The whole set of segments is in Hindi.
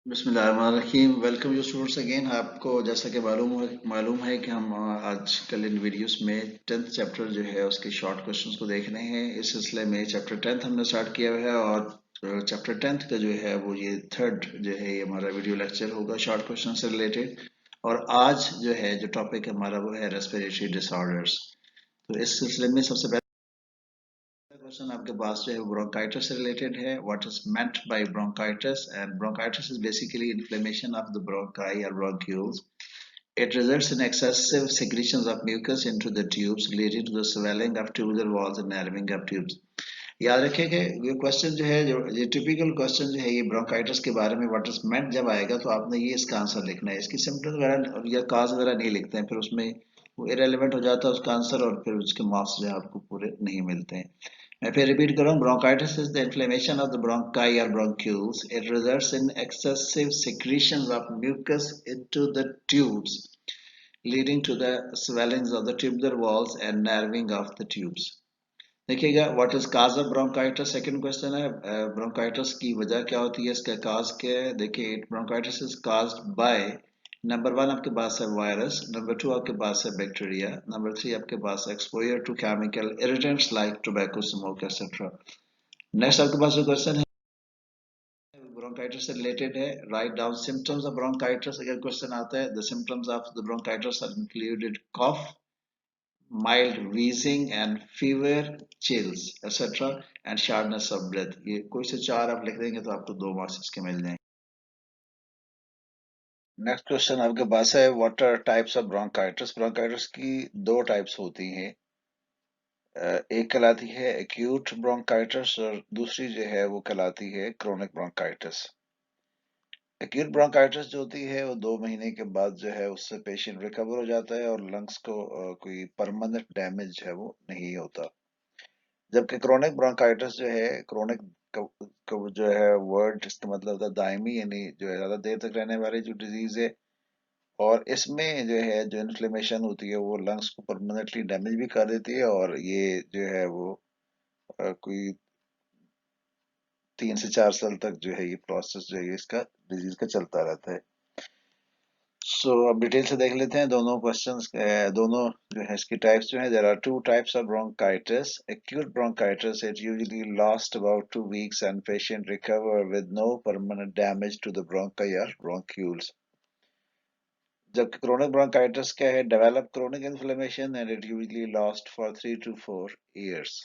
बिस्मिल्लाहिर्रहमानिर्रहीम। Welcome you students again. आपको जैसा कि मालूम है कि हम आज कल इन वीडियोस में 10th चैप्टर जो है उसके शॉर्ट क्वेश्चंस को देख रहे हैं। इस सिलसिले में चैप्टर 10th हमने स्टार्ट किया हुआ है और चैप्टर 10th का जो है वो ये थर्ड जो है ये हमारा वीडियो लेक्चर होगा शॉर्ट क्वेश्चन से रिलेटेड। और आज जो है जो टॉपिक हमारा वो है रेस्पिरेटरी डिसऑर्डर्स। तो इस सिलसिले में सबसे पहले क्वेश्चन आपके पास जो है ब्रोंकाइटिस से रिलेटेड है। What is meant by bronchitis? And bronchitis is basically inflammation of the bronchi or bronchioles. It results in excessive secretions of mucus into the tubes, leading to the swelling of tubular walls and narrowing of tubes. याद रखें कि ये क्वेश्चन जो है जो ये टिपिकल क्वेश्चन जो है ये ब्रोंकाइटिस के बारे में व्हाट इज मेंट जब आएगा तो आपने ये इसका आंसर लिखना है। इसकी सिम्टम्स वगैरह या काज वगैरह नहीं लिखते हैं, फिर उसमें वो इरेलीवेंट हो जाता है उसका आंसर और फिर उसके मार्क्स जो है आपको पूरे नहीं मिलते हैं। मैं फिर रिपीट कर रहा हूँ। Bronchitis is the inflammation of the bronchi or bronchioles. It results in excessive secretions of mucus into the tubes, leading to the swellings of the tubular walls and narrowing of the tubes. देखिएगा what is cause of bronchitis second question है। ब्रोंकाइटिस की वजह क्या होती है, इसका काज क्या है? देखिए bronchitis is caused by number one आपके पास है वायरस, नंबर टू आपके पास है बैक्टीरिया, नंबर थ्री आपके पास है exposure to chemical irritants like tobacco smoke etcetera. Next आपके पास जो क्वेश्चन है ब्रोंकाइटिस से रिलेटेड है। Write down symptoms of bronchitis. अगर क्वेश्चन आता है the symptoms of the bronchitis are included cough, mild wheezing and fever, chills etc. and shortness of breath। ये कोई से चार आप लिख देंगे तो आपको 2 मार्क्स इसके मिल जाएंगे। नेक्स्ट क्वेश्चन आपके पास है what are types of bronchitis? Bronchitis की दो टाइप्स होती हैं। एक कहलाती है एक्यूट ब्रोंकाइटिस और दूसरी जो है वो कहलाती है क्रोनिक ब्रोंकाइटिस। एक्यूट ब्रोंकाइटिस जो होती है वो 2 महीने के बाद जो है उससे पेशेंट रिकवर हो जाता है और लंग्स को कोई परमानेंट डैमेज है वो नहीं होता। जबकि क्रोनिक ब्रोंकाइटिस जो है क्रोनिक जो है वर्ड इसका मतलब होता है दायमी, यानी जो है ज्यादा देर तक रहने वाली जो डिजीज है। और इसमें जो है जो इन्फ्लेमेशन होती है वो लंग्स को परमानेंटली डैमेज भी कर देती है और ये जो है वो कोई 3 से 4 साल तक जो है ये प्रोसेस जो है इसका डिजीज का चलता रहता है। अब डिटेल से देख लेते हैं दोनों क्वेश्चंस। दोनों जो है इसकी टाइप्स जो है there are two types of bronchitis. Acute bronchitis it usually last about 2 weeks and patient recover with no permanent damage to the bronchi or bronchioles. जबकि क्रोनिक ब्रोंकाइटिस क्या है, develop chronic inflammation and it usually last for 3 to 4 years।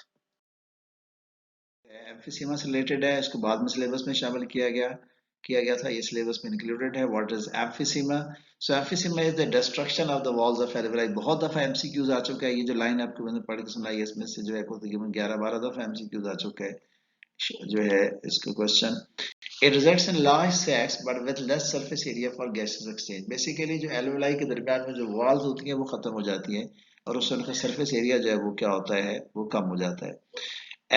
Emphysema से रिलेटेड है, इसको बाद में सिलेबस में शामिल किया गया था, ये सिलेबस में इंक्लूडेड है। What is emphysema? So emphysema is the destruction of the walls of alveoli. बहुत दफा एमसीक्यूज आ चुका है, ये जो लाइन आपको मैंने पढ़ के सुनाई है इसमें से जो है तकरीबन 11-12 दफा एमसीक्यूज आ चुका है जो है इसका question. It results in large sacs but with less surface area for gases exchange. Basically जो एल्वेलाई के दरमियान में जो वॉल्स होती हैं वो खत्म हो जाती हैं और उससे उनका सरफेस एरिया जो है वो क्या होता है वो कम हो जाता है।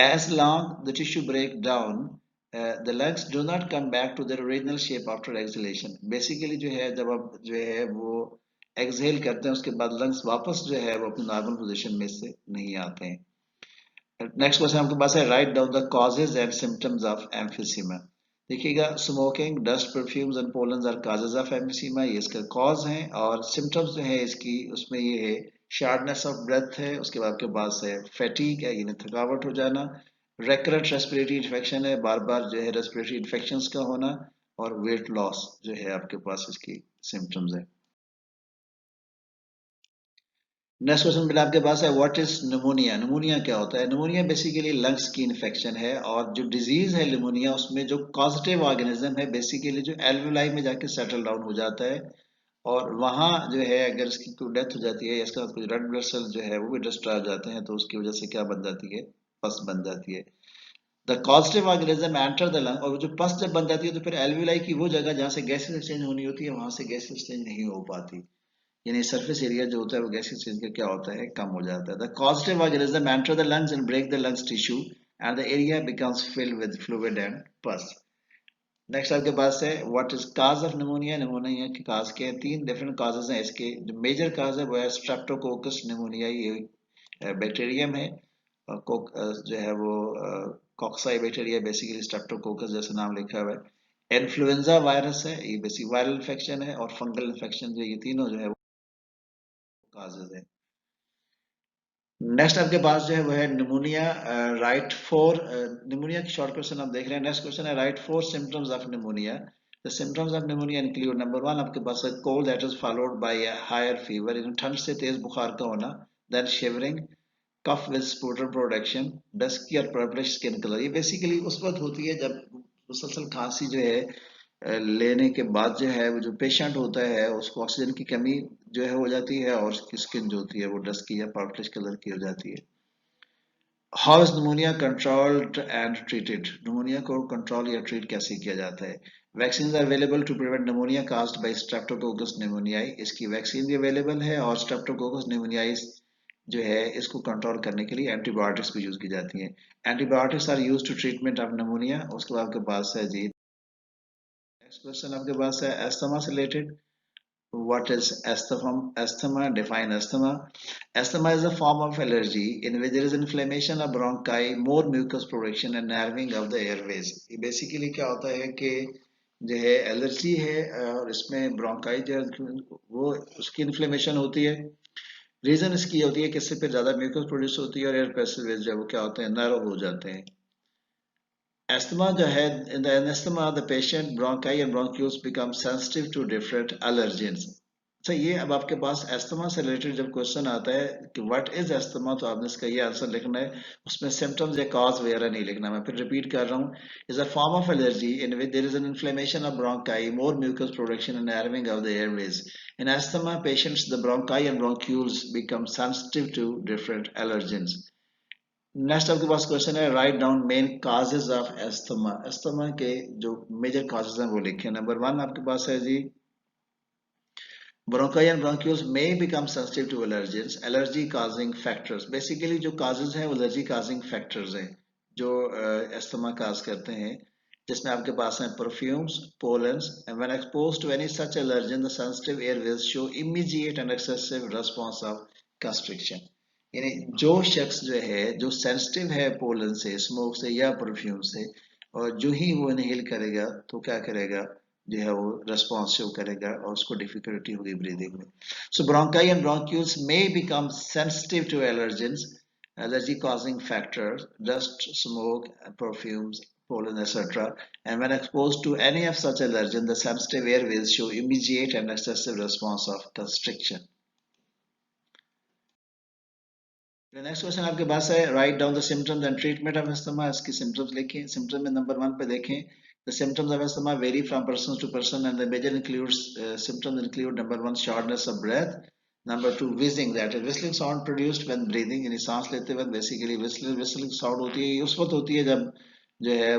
As long the tissue break down, the lungs do not come back to their original shape after exhalation. Basically जो है जब आप जो है वो exhale करते हैं उसके बाद lungs वापस जो है वो अपनी नॉर्मल पोजीशन में से नहीं आते हैं। नेक्स्ट क्वेश्चन आपके पास है write down the causes and symptoms of emphysema. देखिएगा smoking, dust, perfumes and pollens are causes of emphysema, ये इसका कॉज है। और सिम्टम्स जो है इसकी उसमें ये है शार्टनेस ऑफ ब्रेथ है, उसके बाद आपके पास है फैटीग है यानी थकावट हो जाना, रेकरेंट रेस्पिरेटरी इन्फेक्शन है बार बार जो है रेस्पिरेटरी इन्फेक्शंस का होना, और वेट लॉस जो है आपके पास इसकी सिम्टम्स है। नेक्स्ट क्वेश्चन फिर आपके पास है व्हाट इज निमोनिया? निमोनिया क्या होता है? निमोनिया बेसिकली लंग्स की इन्फेक्शन है और जो डिजीज है निमोनिया उसमें जो कॉजेटिव ऑर्गेनिज्म है बेसिकली जो एल्वेलाई में जाके सेटल डाउन हो जाता है और वहां जो है अगर इसकी कोई डेथ हो जाती है या इसके साथ कुछ रेड ब्लड सेल्स जो है वो भी डिस्ट्रॉय हो जाते हैं तो उसकी वजह से क्या बन जाती है, पस बन जाती है। The causative organism enter the lung, और जो पस जब बन जाती है तो फिर एल्वेलाई की वो जगह जहाँ से गैसेस एक्सचेंज होनी होती है वहां से गैसेस एक्सचेंज नहीं हो पाती, यानी सरफेस एरिया जो होता है वो गैसेस एक्सचेंज का क्या होता है, कम हो जाता है। The causative organism enter the lungs and break the lungs tissue and the area becomes filled with fluid and pus. Next आपके पास है what is cause of pneumonia? Pneumonia के काज के हैं, 3 डिफरेंट काजेस हैं इसके। जो मेजर काज है वो है स्ट्रेप्टोकोकस निमोनिया, ये बैक्टीरियम है। जो है वो कॉक्साई बैक्टीरिया, बेसिकली स्ट्रेप्टोकोकस जैसे नाम लिखा हुआ है। इन्फ्लुएंजा वायरस है, ये बेसिक वायरल इन्फेक्शन है, और फंगल इन्फेक्शन, जो ये तीनों जो है वो काजेज है। नेक्स्ट आपके पास जो है वो है निमोनिया। राइट फोर निमोनिया की शॉर्ट क्वेश्चन आप देख रहे हैं। नेक्स्ट क्वेश्चन है write four symptoms of pneumonia. The symptoms of pneumonia include, number one आपके पास है cold that is followed by a higher fever, ठंड से तेज बुखार का होना। Then shivering, cough with sputum production, dusky और पर्पलिश स्किन कलर। ये बेसिकली उस वक्त होती है जब मुसलसल खांसी जो है लेने के बाद जो है वो जो पेशेंट होता है उसको ऑक्सीजन की कमी जो है हो जाती है, और उसकी स्किन जो होती है वो डस्की या पर्पलिश कलर की हो जाती है। How is pneumonia controlled and treated? Pneumonia को कंट्रोल या ट्रीट कैसे किया जाता है? Vaccine are available to prevent pneumonia caused by streptococcus pneumoniae. इसकी वैक्सीन भी अवेलेबल है, और स्ट्रेप्टोकोकस निमोनियाई जो है इसको कंट्रोल करने के लिए एंटीबायोटिक्स भी यूज की जाती हैं। Antibiotics are use to treatment of pneumonia. उसके बाद आपके पास है जी नेक्स्ट क्वेश्चन आपके पास है एस्थमा से related. What is asthma? Asthma, define asthma. Asthma is a form of allergy in which there is inflammation of bronchi, more mucus production and narrowing of the airways. ये basically क्या होता है कि जो है एलर्जी है, और इसमें ब्रोंकाई जो है वो उसकी इन्फ्लेमेशन होती है। रीजन इसकी होती है कि इससे फिर ज्यादा म्यूकस प्रोड्यूस होती है, और एयर पैसेज जो है वो क्या होते हैं, नैरो हो जाते हैं। Asthma जो है, in the asthma the patient bronchi and bronchioles become sensitive to different allergens. अच्छा, ये अब आपके पास एस्थमा से रिलेटेड जब क्वेश्चन आता है कि व्हाट इज एस्थमा, तो आपने इसका ये आंसर लिखना है, उसमें सिम्टम्स या कॉज वगैरह नहीं लिखना। मैं फिर रिपीट कर रहा हूँ। Is a form of allergy in which there is an inflammation of bronchi, more mucus production and narrowing of the airways. In asthma patients, the bronchi and bronchioles become sensitive to different allergens. Next आपके पास क्वेश्चन है write down main causes of asthma. Asthma के जो मेजर काजेज हैं वो लिखे। नंबर वन आपके पास है जी bronchi and bronchioles may become sensitive to allergens, allergy causing factors। Basically जो काजेज हैं वो एलर्जी काजिंग फैक्टर्स हैं जो एस्थमा काज करते हैं, जिसमें आपके पास हैं perfumes, pollens. And when exposed to any such allergen the sensitive airways show immediate and excessive response of constriction. यानी जो शख्स जो है जो सेंसिटिव है पोलन से, स्मोक से या परफ्यूम से, और जो ही वो इनहेल करेगा तो क्या करेगा, जो है वो रेस्पॉन्स शो करेगा और उसको डिफिकल्टी होगी ब्रीदिंग में। So bronchi and bronchioles may become sensitive to allergens, allergy causing factors, dust, smoke, perfumes, pollen, etc. And when exposed to any of such allergen, the sensitive airways show immediate and excessive response of constriction. Next question आपके पास है write down the symptoms and treatment of asthma. इसकी सिम्टम्स लिखें। सिम्टम में नंबर वन पे देखें, the symptoms of asthma vary from person to person and the major includes symptoms include number one shortness of breath, number two wheezing that is whistling sound produced when breathing, यानी सांस लेते वक्त बेसिकली विस्लिंग साउंड होती है। उस वक्त होती है जब जो है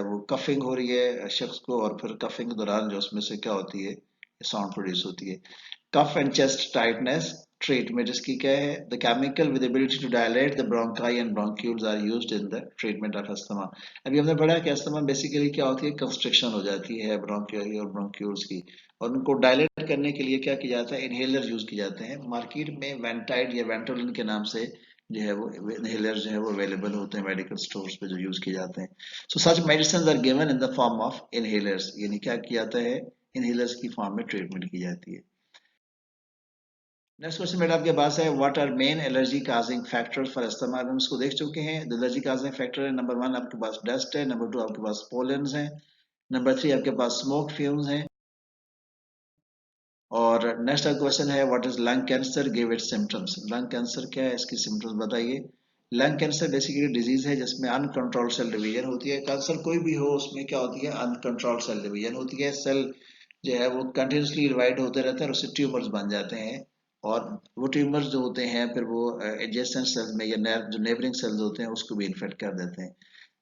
वो कफिंग हो रही है शख्स को, और फिर कफिंग के दौरान जो उसमें से क्या होती है, साउंड प्रोड्यूस होती है। Cough and chest tightness, treatment इसकी क्या है, the chemical with ability to dilate the bronchi and bronchioles are used in the treatment of asthma. अभी हमने पढ़ा कि अस्थमा बेसिकली क्या होती है, कंस्ट्रिक्शन हो जाती है ब्रोंकियल और ब्रोंक्यूल्स की, और उनको डायलेट करने के लिए क्या किया जाता है, इनहेलर यूज किए जाते हैं। मार्केट में वेंटाइड या वेंटोलिन के नाम से जो है वो इनहेलर जो है वो अवेलेबल होते हैं मेडिकल स्टोर्स पे जो यूज किए जाते हैं। So such medicine are given in the form of inhalers, यानी क्या किया जाता है, इनहेलर्स की फॉर्म में ट्रीटमेंट की जाती है। नेक्स्ट क्वेश्चन बेटा आपके पास है what are main allergy causing factors for asthma. हम इसको देख चुके हैं। एलर्जी काजिंग फैक्टर है नंबर वन आपके पास डस्ट है, नंबर टू आपके पास पोलन्स हैं, नंबर थ्री आपके पास स्मोक फ्यूम्स हैं, और नेक्स्ट क्वेश्चन है what is lung cancer, give its symptoms. Lung cancer क्या है, इसकी सिम्टम्स बताइए। लंग कैंसर बेसिकली डिजीज है जिसमें अनकंट्रोल्ड सेल डिवीजन होती है। कैंसर कोई भी हो उसमें क्या होती है, अनकंट्रोल्ड सेल डिवीजन होती है। सेल जो है वो कंटिन्यूसली डिवाइड होते रहते हैं और उससे ट्यूमर्स बन जाते हैं, और वो ट्यूमर्स जो होते हैं फिर वो एडजेसेंट सेल्स में या जो नेबरिंग सेल्स होते हैं उसको भी इन्फेक्ट कर देते हैं।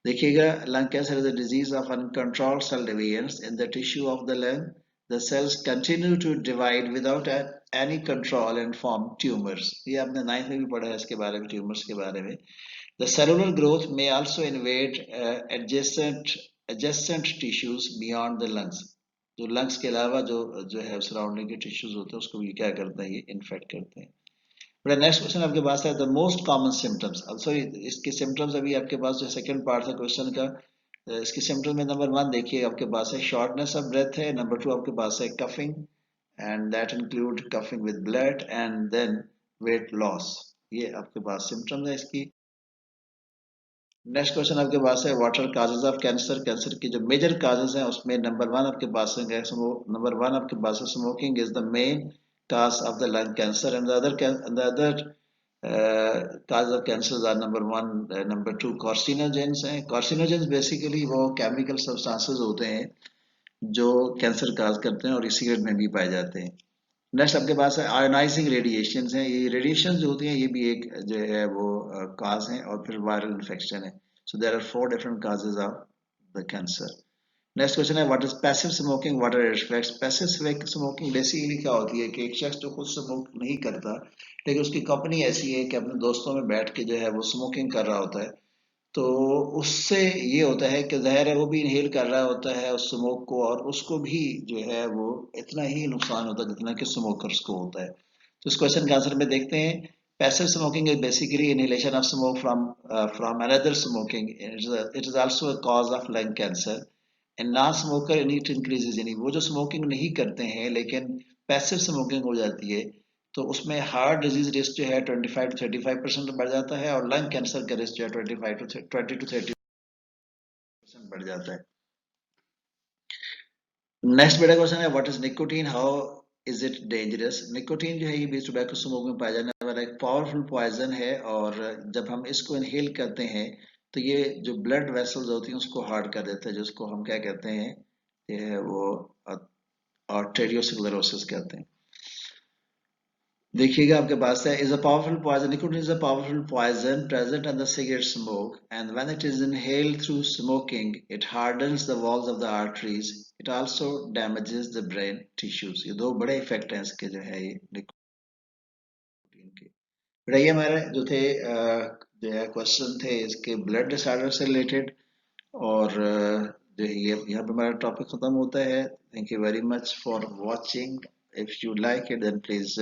देखिएगा, lung cancer is a disease of uncontrolled cell division in the tissue of the lung. The cells continue to divide without any control and form tumors. ये आपने नाइन्थ में भी पढ़ा है इसके बारे में, ट्यूमर्स के बारे में। The cellular growth may also invade adjacent tissues beyond the lungs. जो लंग्स के अलावा जो है सराउंडिंग के टिश्यूज होते हैं उसको भी क्या करते हैं, ये इन्फेक्ट करते हैं। बड़ा नेक्स्ट क्वेश्चन आपके पास है द मोस्ट कॉमन सिम्टम्स। अब सॉरी, इसके सिम्टम्स अभी आपके पास जो सेकंड पार्ट था क्वेश्चन का, इसके सिम्टम में नंबर 1 देखिए आपके पास है शॉर्टनेस ऑफ ब्रेथ है, नंबर 2 आपके पास है coughing and that include coughing with blood and then weight loss. ये आपके पास सिम्टम्स है इसकी। नेक्स्ट क्वेश्चन आपके पास है what are causes of cancer. Cancer की जो मेजर काजेज हैं उसमें नंबर 1 आपके पास है नंबर 1 आपके पास है smoking is the main cause of the lung cancer and the other cause of cancers are number 1 number 2 carcinogens हैं। carcinogens बेसिकली वो केमिकल सब्सटेंसेस होते हैं जो कैंसर काज करते हैं और इसी सिगरेट में भी पाए जाते हैं। नेक्स्ट आपके पास है आयोनाइजिंग रेडिएशन है। ये रेडिएशन जो होती हैं ये भी एक जो है वो काज है और फिर वायरल इन्फेक्शन है। So there are 4 different causes of the cancer. Next question है what is passive smoking, what are its effects. Passive smoking basically क्या होती है कि एक शख्स जो खुद स्मोक नहीं करता लेकिन उसकी कंपनी ऐसी है कि अपने दोस्तों में बैठ के जो है वो स्मोकिंग कर रहा होता है, तो उससे ये होता है कि ज़ाहिर है वो भी इनहेल कर रहा होता है उस स्मोक को और उसको भी जो है वो इतना ही नुकसान होता है जितना कि स्मोकर्स को होता है। तो इस क्वेश्चन का आंसर में देखते हैं। Passive smoking is basically inhalation of smoke from another smoking. It is also a cause of lung cancer and non smoker it increases. यानी वो जो स्मोकिंग नहीं करते हैं लेकिन पैसिव स्मोकिंग हो जाती है तो उसमें हार्ट डिजीज रिस्क जो है 25 to 35% बढ़ जाता है और लंग कैंसर का रिस्क जो है 20 to 30% बढ़ जाता है। नेक्स्ट बड़ा क्वेश्चन है what is nicotine, how is it dangerous. Nicotine जो है ये भी टोबैको स्मोक में पाया जाने वाला एक पावरफुल पॉइजन है और जब हम इसको इनहेल करते हैं तो ये जो ब्लड वेसल्स होती हैं उसको हार्ड कर देता है, जिसको हम क्या कहते हैं, ये है वो आर्टेरियोस्क्लेरोसिस कहते हैं। देखिएगा आपके पास है is a powerful poison, nicotine is a powerful poison present in the cigarette smoke and when it is inhaled through smoking it hardens the walls of the arteries, it also damages the brain tissues। ये दो बड़े इफेक्ट हैं इसके जो है ये निकोटीन के। फिर ये हमारे जो थे जो है क्वेश्चन थे इसके ब्लड डिसऑर्डर से रिलेटेड और जो है ये यहाँ पे हमारा टॉपिक खत्म होता है। Thank you very much for watching. If you like it then please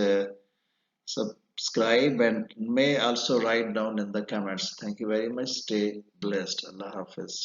subscribe and may also write down in the comments. Thank you very much. Stay blessed. Allah Hafiz.